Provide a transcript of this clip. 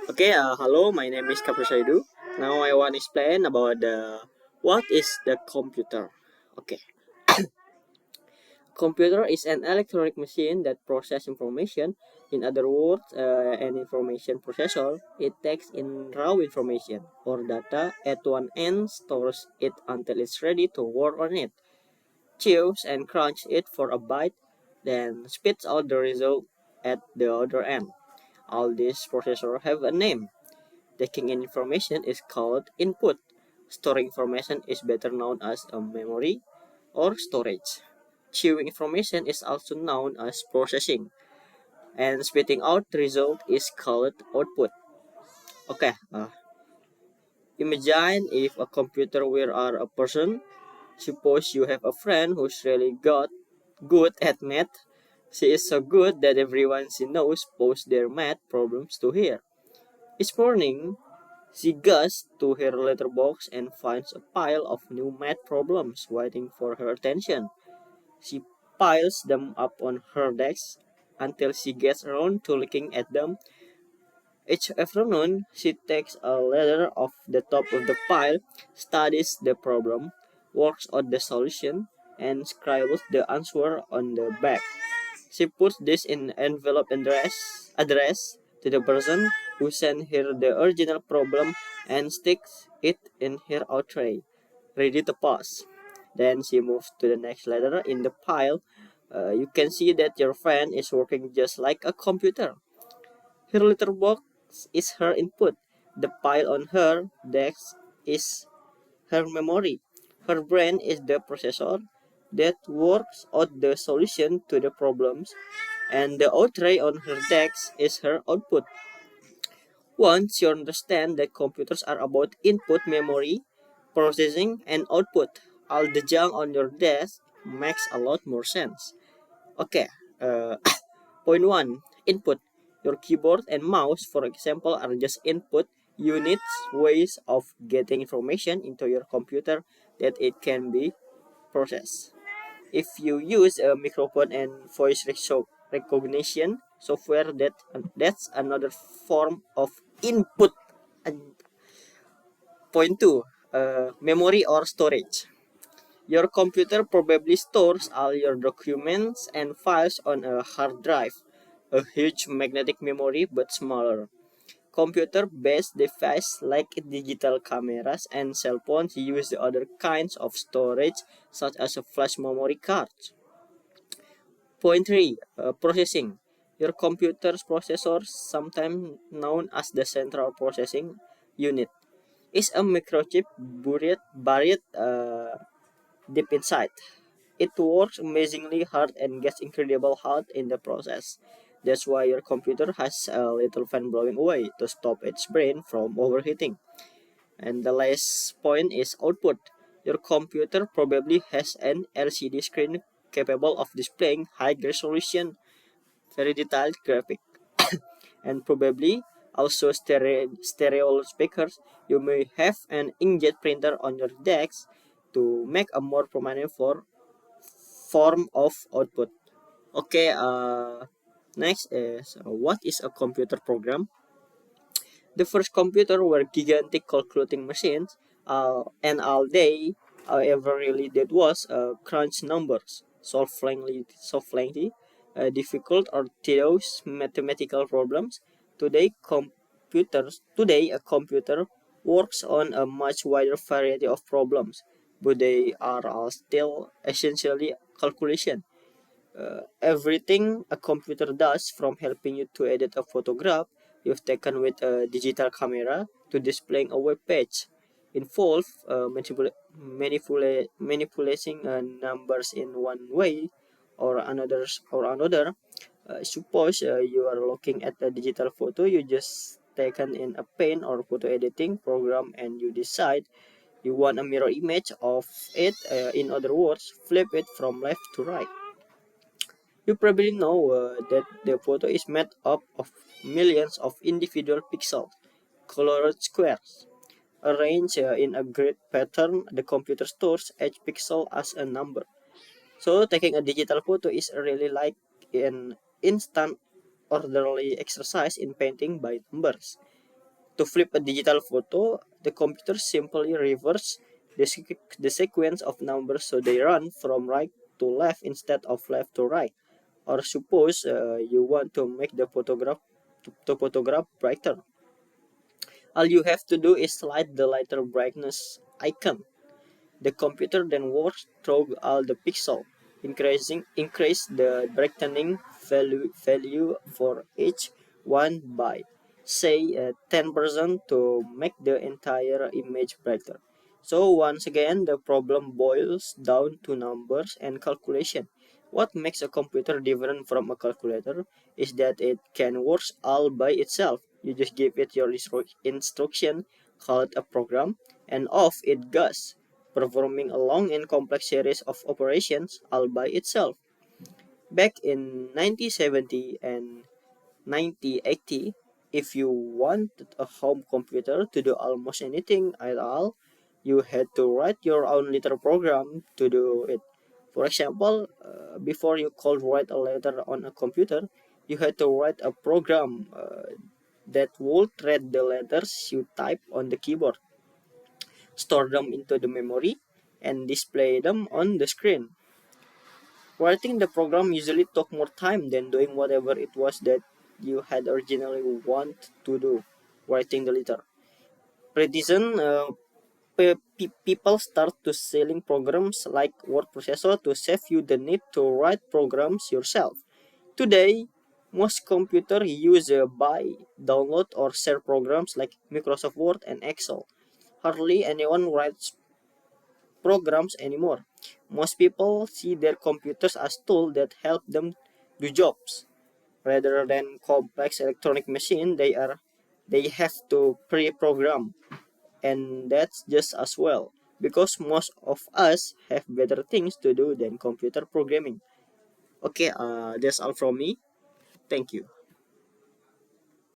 Hello, my name is Kaprasaidu. Now I want to explain about what is the computer. Okay, computer is an electronic machine that processes information. In other words, an information processor. It takes in raw information or data at one end, stores it until it's ready to work on it, chews and crunch it for a bite, then spits out the result at the other end. All these processors have a name. Taking in information is called input. Storing information is better known as a memory or storage. Chewing information is also known as processing. And spitting out the result is called output. Okay, imagine if a computer were a person. Suppose you have a friend who's really good at math. She is so good that everyone she knows posts their math problems to her. Each morning, she goes to her letterbox and finds a pile of new math problems waiting for her attention. She piles them up on her desk until she gets around to looking at them. Each afternoon, she takes a letter off the top of the pile, studies the problem, works out the solution, and scribbles the answer on the back. She puts this in envelope address to the person who sent her the original problem and sticks it in her out tray, ready to pass. Then she moves to the next letter in the pile. You can see that your friend is working just like a computer. Her letterbox is her input. The pile on her desk is her memory. Her brain is the processor that works out the solution to the problems, and the outtray on her desk is her output. Once you understand that computers are about input, memory, processing, and output, all the junk on your desk makes a lot more sense. Okay, uh, point one, input. Your keyboard and mouse, for example, are just input units, ways of getting information into your computer that it can be processed. If you use a microphone and voice recognition software, that's another form of input. And point two, memory or storage. Your computer probably stores all your documents and files on a hard drive, a huge magnetic memory but smaller. Computer-based devices like digital cameras and cell phones use the other kinds of storage such as a flash memory card. Point 3. Processing. Your computer's processor, sometimes known as the central processing unit, is a microchip buried deep inside. It works amazingly hard and gets incredibly hot in the process. That's why your computer has a little fan blowing away to stop its brain from overheating. And the last point is output. Your computer probably has an LCD screen capable of displaying high resolution, very detailed graphic, and probably also stereo speakers. You may have an inkjet printer on your desk to make a more prominent form of output. Okay, next is what is a computer program? The first computer were gigantic calculating machines, and all they ever really did was crunch numbers, solve lengthy, difficult or tedious mathematical problems. Today a computer works on a much wider variety of problems, but they are all still essentially calculation. Everything a computer does, from helping you to edit a photograph you've taken with a digital camera to displaying a web page, involve manipulating numbers in one way or another. Suppose you are looking at a digital photo you just taken in a pen or photo editing program, and you decide you want a mirror image of it. In other words, flip it from left to right. You probably know that the photo is made up of millions of individual pixels, colored squares. Arranged in a grid pattern, the computer stores each pixel as a number. So taking a digital photo is really like an instant orderly exercise in painting by numbers. To flip a digital photo, the computer simply reverses the sequence of numbers so they run from right to left instead of left to right. Or suppose you want to make the photograph brighter. All you have to do is slide the lighter brightness icon. The computer then works through all the pixels, increase the brightening value for each one by say 10% to make the entire image brighter. So once again, the problem boils down to numbers and calculation. What makes a computer different from a calculator is that it can work all by itself. You just give it your instruction, call it a program, and off it goes, performing a long and complex series of operations all by itself. Back in 1970 and 1980, if you wanted a home computer to do almost anything at all, you had to write your own little program to do it. For example, before you could write a letter on a computer, you had to write a program that would read the letters you type on the keyboard, store them into the memory, and display them on the screen. Writing the program usually took more time than doing whatever it was that you had originally wanted to do, writing the letter. Pretty soon, people start to selling programs like word processor to save you the need to write programs yourself. Today, most computers use buy, download, or share programs like Microsoft Word and Excel. Hardly anyone writes programs anymore. Most people see their computers as tools that help them do jobs. Rather than complex electronic machine, they have to pre-program, and that's just as well because most of us have better things to do than computer programming. Okay, that's all from me. Thank you.